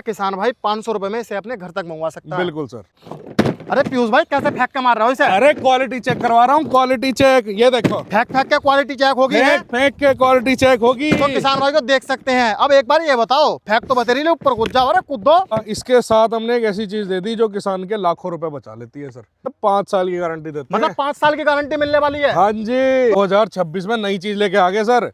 किसान भाई 500 रुपए में इसे अपने घर तक मंगवा सकता है। बिल्कुल सर। अरे पीयूष भाई कैसे फेंक के मार रहा हो इसे? अरे क्वालिटी चेक करवा रहा हूँ, क्वालिटी चेक। ये देखो, फेंक फेंक के क्वालिटी चेक होगी है? फेंक के क्वालिटी चेक होगी। तो किसान भाई को देख सकते हैं। अब एक बार ये बताओ, फेंक तो बतेरी ले, ऊपर कूद जाओ। अरे कूद दो। इसके साथ हमने एक ऐसी चीज दे दी जो किसान के लाखों रुपए बचा लेती है सर। 5 साल की गारंटी देते हैं। मतलब 5 साल की गारंटी मिलने वाली है? हाँ जी, 2026 में नई चीज लेके आ गए सर।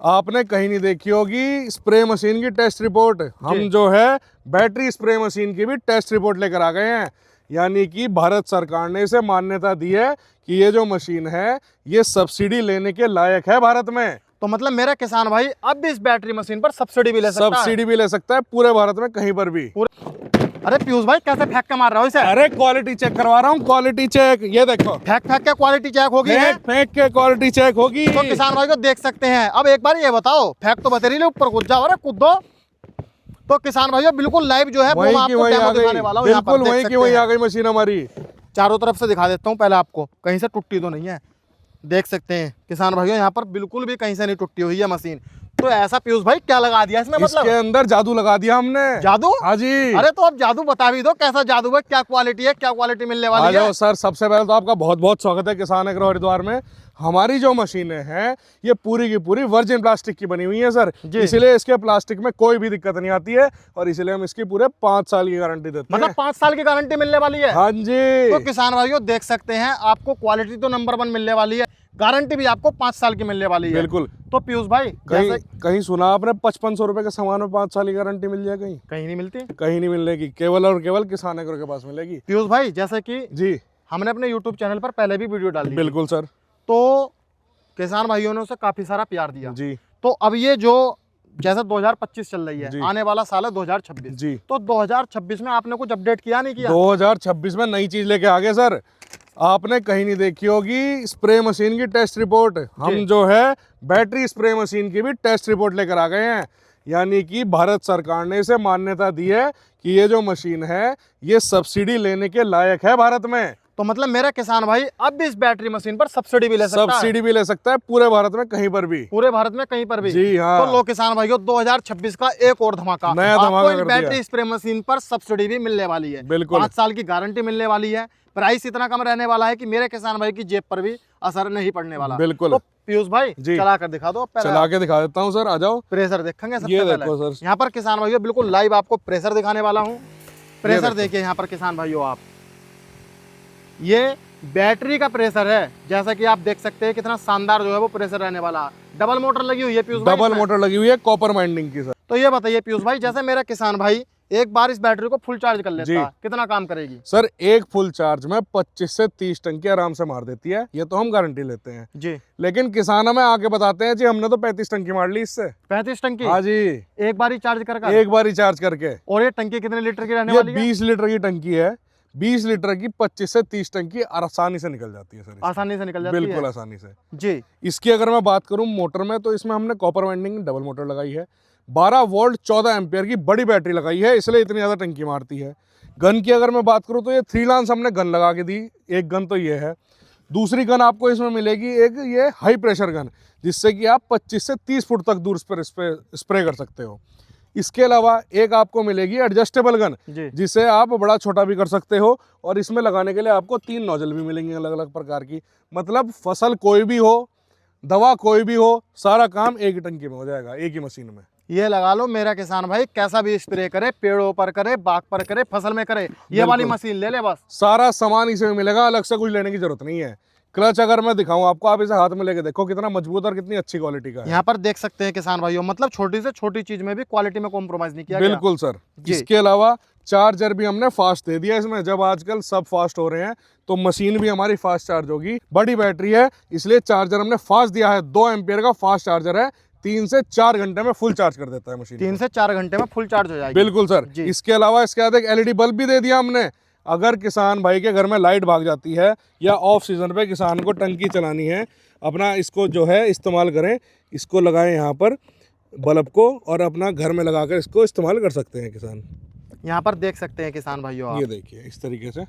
आपने कहीं नहीं देखी होगी स्प्रे मशीन की टेस्ट रिपोर्ट। हम जो है बैटरी स्प्रे मशीन की भी टेस्ट रिपोर्ट लेकर आ गए हैं। यानी कि भारत सरकार ने इसे मान्यता दी है कि ये जो मशीन है ये सब्सिडी लेने के लायक है भारत में। तो मतलब मेरा किसान भाई अब भी इस बैटरी मशीन पर सब्सिडी भी ले सकता है? सब्सिडी भी ले सकता है पूरे भारत में, कहीं पर भी। अरे पीयूष भाई कैसे फेंक के मार रहा हो इसे? अरे क्वालिटी चेक करवा रहा हूँ, क्वालिटी चेक। ये देखो, फेंक फेंक के क्वालिटी चेक होगी है? फेंक के क्वालिटी चेक होगी। तो किसान भाई को देख सकते हैं। अब एक बार ये बताओ, फेंक तो बतेरी ले, ऊपर कूद जाओ। अरे कूद दो। तो किसान भाइयों बिल्कुल लाइव जो है वो मैं आपको डेमो दिखाने वाला हूँ। बिल्कुल वहीं की वहीं आ गई मशीन हमारी। चारों तरफ से दिखा देता हूँ पहले आपको, कहीं से टूटी तो नहीं है। देख सकते हैं किसान भाइयों, यहाँ पर बिल्कुल भी कहीं से नहीं टूटी हुई है मशीन। तो ऐसा पीयूष भाई क्या लगा दिया इसमें? मतलब इसके अंदर जादू लगा दिया हमने। जादू? हाँ जी। अरे तो अब जादू बता भी दो, कैसा जादू है, क्या क्वालिटी है, क्या क्वालिटी मिलने वाली है? सर सबसे पहले तो आपका बहुत बहुत स्वागत है किसान एग्रो हरिद्वार में। हमारी जो मशीनें हैं ये पूरी की पूरी वर्जिन प्लास्टिक की बनी हुई है सर, इसलिए इसके प्लास्टिक में कोई भी दिक्कत नहीं आती है और इसलिए हम इसकी पूरे 5 साल की गारंटी देते हैं। मतलब 5 साल की गारंटी मिलने वाली है? हाँ जी। तो किसान भाइयों देख सकते हैं, आपको क्वालिटी तो नंबर 1 मिलने वाली है, गारंटी भी आपको 5 साल की मिलने वाली है। बिल्कुल। तो पीयूष भाई कहीं सुना आपने 5500 रुपए के सामान में 5 साल की गारंटी मिल जाए? कहीं नहीं मिलती, कहीं नहीं मिलेगी, केवल और केवल किसान एग्रो के पास मिलेगी। पीयूष भाई जैसे कि जी हमने अपने YouTube चैनल पर पहले भी वीडियो डाली। बिल्कुल सर। तो किसान भाइयों ने उसे काफी सारा प्यार दिया जी। तो अब ये जो जैसे 2025 चल रही है, आने वाला साल है 2026 जी। तो 2026 में आपने कुछ अपडेट किया नहीं किया? 2026 में नई चीज लेके आ गए सर। आपने कहीं नहीं देखी होगी स्प्रे मशीन की टेस्ट रिपोर्ट। हम जो है बैटरी स्प्रे मशीन की भी टेस्ट रिपोर्ट लेकर आ गए हैं। यानी कि भारत सरकार ने इसे मान्यता दी है कि ये जो मशीन है ये सब्सिडी लेने के लायक है भारत में। तो मतलब मेरा किसान भाई अब भी इस बैटरी मशीन पर सब्सिडी भी ले सकता है? सब्सिडी भी ले सकता है पूरे भारत में, कहीं पर भी। पूरे भारत में कहीं पर भी? जी हाँ। तो लो किसान भाइयों 2026 का एक और धमाका, नया धमाका कर दिया। बैटरी स्प्रे मशीन पर सब्सिडी भी मिलने वाली है। बिल्कुल। 5 साल की गारंटी मिलने वाली है। प्राइस इतना कम रहने वाला है कि मेरे किसान भाई की जेब पर भी असर नहीं पड़ने वाला। बिल्कुल। तो पीयूष भाई जी चला कर दिखा दो। चला के दिखा देता हूँ सर, आ जाओ। प्रेशर देखेंगे सबसे ये पहले। देखो सर, यहाँ पर किसान भाइयों बिल्कुल लाइव आपको प्रेशर दिखाने वाला हूँ। प्रेशर देखिए यहाँ पर किसान भाइयों आप, ये बैटरी का प्रेशर है। जैसा कि आप देख सकते हैं कितना शानदार जो है वो प्रेशर रहने वाला। डबल मोटर लगी हुई है पीयूष भाई? डबल मोटर लगी हुई है कॉपर वाइंडिंग की सर। तो ये बताइए पीयूष भाई, जैसे मेरा किसान भाई एक बार इस बैटरी को फुल चार्ज कर लेता है, कितना काम करेगी? सर एक फुल चार्ज में 25 से 30 टंकी आराम से मार देती है, ये तो हम गारंटी लेते हैं जी। लेकिन किसान हमें आके बताते हैं जी हमने तो 35 टंकी मार ली इससे। 35 टंकी? हाँ जी, एक बार ही चार्ज करके? एक बार ही चार्ज करके। और ये टंकी कितने लीटर की रहने ये वाली है? 20 लीटर की टंकी है। 20 लीटर की 25 से 30 टंकी आसानी से निकल जाती है सर। आसानी से निकल जाती है? बिल्कुल आसानी से जी। इसकी अगर मैं बात करूं मोटर में, तो इसमें हमने कॉपर वाइंडिंग डबल मोटर लगाई है। 12 वोल्ट 14 एम्पियर की बड़ी बैटरी लगाई है, इसलिए इतनी ज़्यादा टंकी मारती है। गन की अगर मैं बात करूं तो ये 3 लांस हमने गन लगा के दी। एक गन तो ये है, दूसरी गन आपको इसमें मिलेगी एक ये हाई प्रेशर गन, जिससे कि आप 25 से 30 फुट तक दूर स्प्रे कर सकते हो। इसके अलावा एक आपको मिलेगी एडजस्टेबल गन, जिसे आप बड़ा छोटा भी कर सकते हो और इसमें लगाने के लिए आपको 3 नोजल भी मिलेंगे अलग अलग प्रकार की। मतलब फसल कोई भी हो, दवा कोई भी हो, सारा काम एक ही टंकी में हो जाएगा, एक ही मशीन में। ये लगा लो मेरा किसान भाई कैसा भी स्प्रे करे, पेड़ों पर करे, बाग पर करे, फसल में करे, ये वाली मशीन ले ले बस। सारा सामान इसी में मिलेगा, अलग से कुछ लेने की जरूरत नहीं है। क्लच अगर मैं दिखाऊं आपको, आप इसे हाथ में लेके देखो कितना मजबूत और कितनी अच्छी क्वालिटी का है। यहाँ पर देख सकते हैं किसान भाइयों, मतलब छोटी से छोटी चीज में भी क्वालिटी में कॉम्प्रोमाइज नहीं किया गया। बिल्कुल सर। इसके अलावा चार्जर भी हमने फास्ट दे दिया इसमें। जब आजकल सब फास्ट हो रहे हैं तो मशीन भी हमारी फास्ट चार्ज होगी। बड़ी बैटरी है इसलिए चार्जर हमने फास्ट दिया है। 2 एम्पियर का फास्ट चार्जर है, 3 से 4 घंटे में फुल चार्ज कर देता है मशीन। 3 से 4 घंटे में फुल चार्ज हो जाएगी? बिल्कुल सर। इसके अलावा इसके बाद एक LED बल्ब भी दे दिया हमने। अगर किसान भाई के घर में लाइट भाग जाती है या ऑफ सीजन पे किसान को टंकी चलानी है, अपना इसको जो है इस्तेमाल करें, इसको लगाएं यहाँ पर बल्ब को और अपना घर में लगाकर इसको इस्तेमाल कर सकते हैं किसान। यहाँ पर देख सकते हैं किसान भाइयों आप, ये देखिए इस तरीके से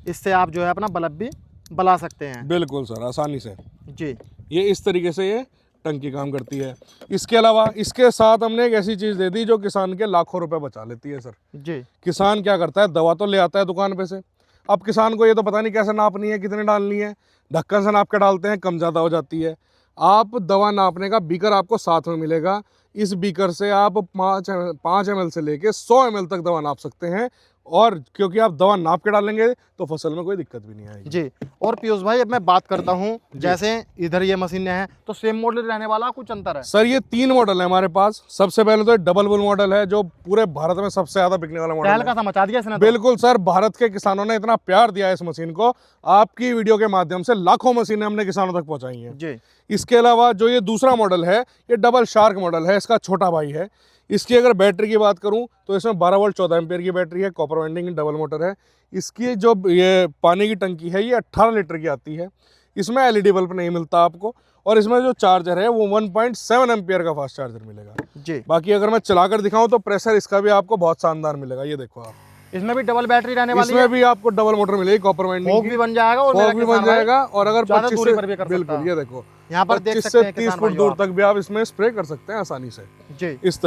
इससे आप जो है अपना बल्ब भी बला सकते हैं। बिल्कुल सर, आसानी से। जी। ये इस तरीके से ये टंकी काम करती है। इसके अलावा इसके साथ हमने एक ऐसी चीज़ दे दी जो किसान के लाखों रुपए बचा लेती है सर। जी। किसान क्या करता है, दवा तो ले आता है दुकान पे से, अब किसान को ये तो पता नहीं कैसे नापनी है, कितने डालनी है, ढक्कन से नाप के डालते हैं, कम ज़्यादा हो जाती है। आप दवा नापने का बीकर आपको साथ में मिलेगा, इस बीकर से आप 5 ml से लेके 100 ml तक दवा नाप सकते हैं, और क्योंकि आप दवा नाप के डालेंगे तो फसल में कोई दिक्कत भी नहीं आएगी। जी। और पीयूष भाई अब मैं बात करता हूँ, जैसे इधर ये मशीनें हैं तो सेम मॉडल रहने वाला, कुछ अंतर है? सर ये 3 मॉडल है हमारे पास। सबसे पहले तो डबल बुल मॉडल है जो पूरे भारत में सबसे ज्यादा बिकने वाला मॉडल है। का मचा दिया इसने तो। बिल्कुल सर, भारत के किसानों ने इतना प्यार दिया है इस मशीन को, आपकी वीडियो के माध्यम से लाखों मशीनें हमने किसानों तक पहुंचाई हैं जी। इसके अलावा जो ये दूसरा मॉडल है, ये डबल शार्क मॉडल है, इसका छोटा भाई है। इसकी अगर बैटरी की बात करूं तो इसमें 12 वोल्ट 14 एम्पियर की बैटरी है, कॉपर वाइंडिंग डबल मोटर है। इसकी जो ये पानी की टंकी है ये 18 लीटर की आती है। इसमें एलईडी बल्ब नहीं मिलता आपको, और इसमें जो चार्जर है वो 1.7 एम्पियर का फास्ट चार्जर मिलेगा जी। बाकी अगर मैं चलाकर दिखाऊं तो प्रेशर इसका भी आपको बहुत शानदार मिलेगा। ये देखो आप, इसमें भी डबल बैटरी रहने वाली है, इसमें भी आपको डबल मोटर मिलेगी, कॉपर वाइंडिंग भी बन जाएगा और फॉग भी बन जाएगा, और अगर ज़्यादा 25 दूरी से पर भी कर सकता बिल्कुल है। ये देखो यहाँ पर देख 25 सकते से हैं 30 किसान फुट दूर भाइयों तक भी आप इसमें स्प्रे कर सकते हैं आसानी से। जी। इस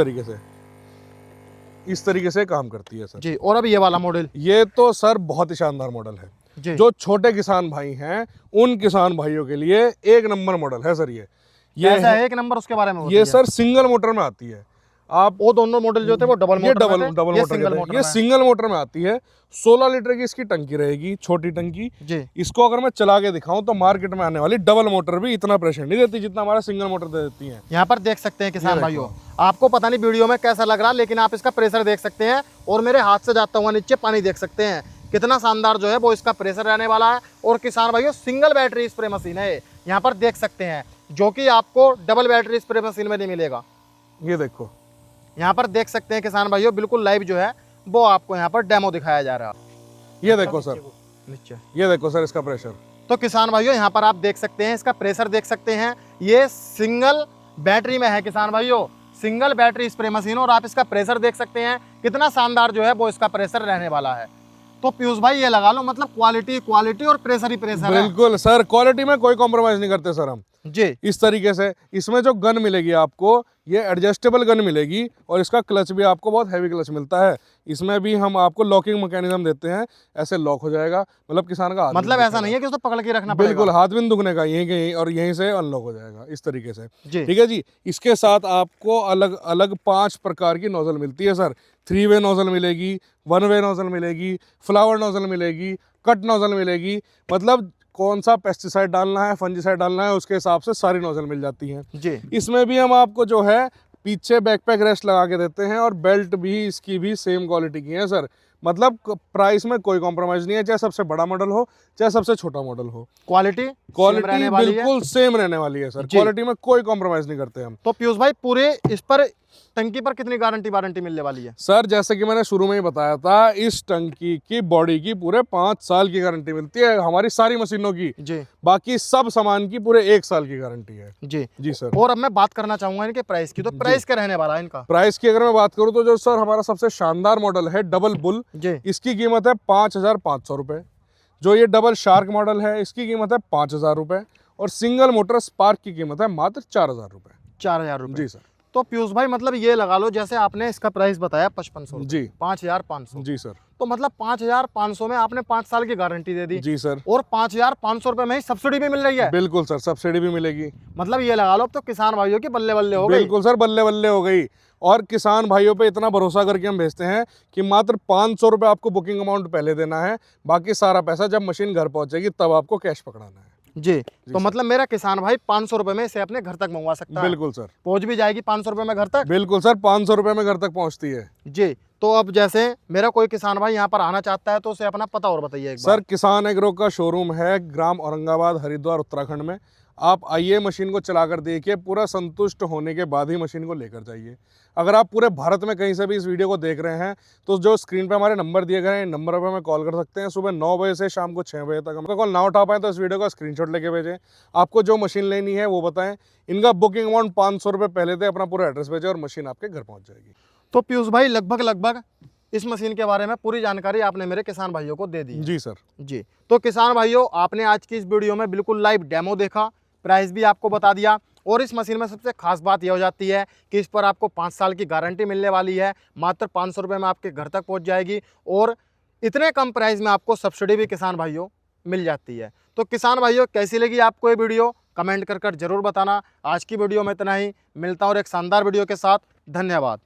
तरीके से काम करती है सर जी। और अब ये वाला मॉडल, ये तो सर बहुत ही शानदार मॉडल है जी। जो छोटे किसान भाई हैं उन किसान भाइयों के लिए एक नंबर मॉडल है सर। ये ऐसा है एक नंबर, उसके बारे में ये सर सिंगल मोटर में आती है। आप वो दोनों मॉडल जो थे वो डबल ये मोटर डबल में थे, डबल ये मोटर सिंगल कहते हैं। मोटर ये में। सिंगल मोटर में आती है, 16 लीटर की इसकी टंकी रहेगी, छोटी टंकी जी। इसको अगर मैं चला के दिखाऊं तो मार्केट में आने वाली डबल मोटर भी इतना प्रेशर नहीं देती जितना हमारा सिंगल मोटर दे देती है। यहाँ पर देख सकते हैं किसान भाइयों, आपको पता नहीं वीडियो में कैसा लग रहा, लेकिन आप इसका प्रेशर देख सकते हैं, और मेरे हाथ से जाता हुआ नीचे पानी देख सकते हैं, कितना शानदार जो है वो इसका प्रेशर रहने वाला है। और किसान भाइयों सिंगल बैटरी स्प्रे मशीन है, यहाँ पर देख सकते हैं, जो कि आपको डबल बैटरी स्प्रे मशीन में नहीं मिलेगा। ये देखो, यहाँ पर देख सकते हैं किसान भाइयों, बिल्कुल लाइव जो है वो आपको यहाँ पर डेमो दिखाया जा रहा है। ये देखो सर नीचे, ये देखो सर इसका प्रेशर। तो किसान भाइयों यहाँ पर आप देख सकते हैं, इसका प्रेशर देख सकते हैं, ये सिंगल बैटरी में है किसान भाइयों, सिंगल बैटरी स्प्रे मशीन, और आप इसका प्रेशर देख सकते हैं कितना शानदार जो है वो इसका प्रेशर रहने वाला है। तो पीयूष भाई ये लगा लो, मतलब क्वालिटी और प्रेशर ही प्रेशर है। बिल्कुल सर, क्वालिटी में कोई कॉम्प्रोमाइज नहीं करते सर हम जी। इस तरीके से। इसमें जो गन मिलेगी आपको, ये एडजस्टेबल गन मिलेगी, और इसका क्लच भी आपको बहुत हैवी क्लच मिलता है। इसमें भी हम आपको लॉकिंग मैकेनिज्म देते हैं, ऐसे लॉक हो जाएगा, मतलब किसान का हाथ मतलब ऐसा नहीं है कि उसको पकड़ के रखना पड़ेगा, बिल्कुल हाथ भी नहीं दुखने का, यहीं कहीं, और यहीं से अनलॉक हो जाएगा इस तरीके से। जी। ठीक है जी। इसके साथ आपको अलग अलग 5 प्रकार की नोजल मिलती है सर। 3 वे नोजल मिलेगी, 1 वे नोजल मिलेगी, फ्लावर नोजल मिलेगी, कट नोजल मिलेगी, मतलब कौन सा पेस्टिसाइड डालना है, फंजीसाइड डालना है, उसके हिसाब से सारी नोजल मिल जाती हैं जी। इसमें भी हम आपको जो है पीछे बैकपैक रेस्ट लगा के देते हैं, और बेल्ट भी इसकी भी सेम क्वालिटी की है सर। मतलब प्राइस में कोई कॉम्प्रोमाइज नहीं है, चाहे सबसे बड़ा मॉडल हो चाहे सबसे छोटा मॉडल हो, क्वालिटी बिल्कुल सेम रहने वाली है सर। क्वालिटी में कोई कॉम्प्रोमाइज नहीं करते हम। तो पीयूष भाई पूरे इस पर टंकी पर कितनी वारंटी मिलने वाली है? सर जैसे कि मैंने शुरू में ही बताया था, इस टंकी की बॉडी की पूरे 5 साल की गारंटी मिलती है हमारी सारी मशीनों की जी। बाकी सब सामान की पूरे 1 साल की गारंटी है जी। जी सर। और अब मैं बात करना चाहूंगा इनके प्राइस की, तो प्राइस क्या रहने वाला है इनका? प्राइस की अगर मैं बात करूं तो जो सर हमारा सबसे शानदार मॉडल है डबल बुल जी, इसकी कीमत है 5,500 रुपये। जो ये डबल शार्क मॉडल है इसकी कीमत है 5,000 रुपये, और सिंगल मोटर स्पार्क की कीमत है मात्र 4,000 रुपये। 4,000 रुपये जी सर। तो पीयूष भाई मतलब ये लगा लो, जैसे आपने इसका प्राइस बताया 5500 जी, 5,500 जी सर। तो मतलब 5,500 में आपने 5 साल की गारंटी दे दी जी सर। और 5,500 रुपए में ही सब्सिडी भी मिल रही है। बिल्कुल सर, सब्सिडी भी मिलेगी। मतलब ये लगा लो अब तो किसान भाइयों की बल्ले बल्ले हो गई। बिल्कुल सर, बल्ले बल्ले हो गई। और किसान भाइयों पे इतना भरोसा करके हम भेजते हैं कि मात्र 500 रुपये आपको बुकिंग अमाउंट पहले देना है, बाकी सारा पैसा जब मशीन घर पहुंचेगी तब आपको कैश पकड़ाना है। जी। तो मतलब मेरा किसान भाई 500 रुपए में इसे अपने घर तक मंगवा सकता है। बिल्कुल सर। पहुंच भी जाएगी 500 रुपए में घर तक? बिल्कुल सर, 500 रुपये में घर तक पहुंचती है जी। तो अब जैसे मेरा कोई किसान भाई यहाँ पर आना चाहता है तो उसे अपना पता और बताइए एक बार। सर किसान एग्रो का शोरूम है ग्राम औरंगाबाद, हरिद्वार, उत्तराखंड में। आप आइए, मशीन को चलाकर देखिए, पूरा संतुष्ट होने के बाद ही मशीन को लेकर जाइए। अगर आप पूरे भारत में कहीं से भी इस वीडियो को देख रहे हैं तो जो स्क्रीन पे हमारे नंबर दिए गए हैं, इन नंबर पर हमें कॉल कर सकते हैं। सुबह 9 बजे से शाम को 6 बजे तक। हमको कॉल ना उठा पाए तो इस वीडियो का स्क्रीनशॉट लेके भेजें। आपको जो मशीन लेनी है वो बताएं। इनका बुकिंग अमाउंट 500 रुपये पहले दे, अपना पूरा एड्रेस भेजें और मशीन आपके घर पहुँच जाएगी। तो पीयूष भाई लगभग इस मशीन के बारे में पूरी जानकारी आपने मेरे किसान भाइयों को दे दी है। जी सर। जी। तो किसान भाइयों, आपने आज की इस वीडियो में बिल्कुल लाइव डेमो देखा, प्राइस भी आपको बता दिया, और इस मशीन में सबसे खास बात यह हो जाती है कि इस पर आपको 5 साल की गारंटी मिलने वाली है। मात्र 500 रुपये में आपके घर तक पहुंच जाएगी और इतने कम प्राइस में आपको सब्सिडी भी किसान भाइयों मिल जाती है। तो किसान भाइयों, कैसी लगी आपको ये वीडियो, कमेंट कर जरूर बताना। आज की वीडियो में इतना ही, मिलता हूँ और एक शानदार वीडियो के साथ। धन्यवाद।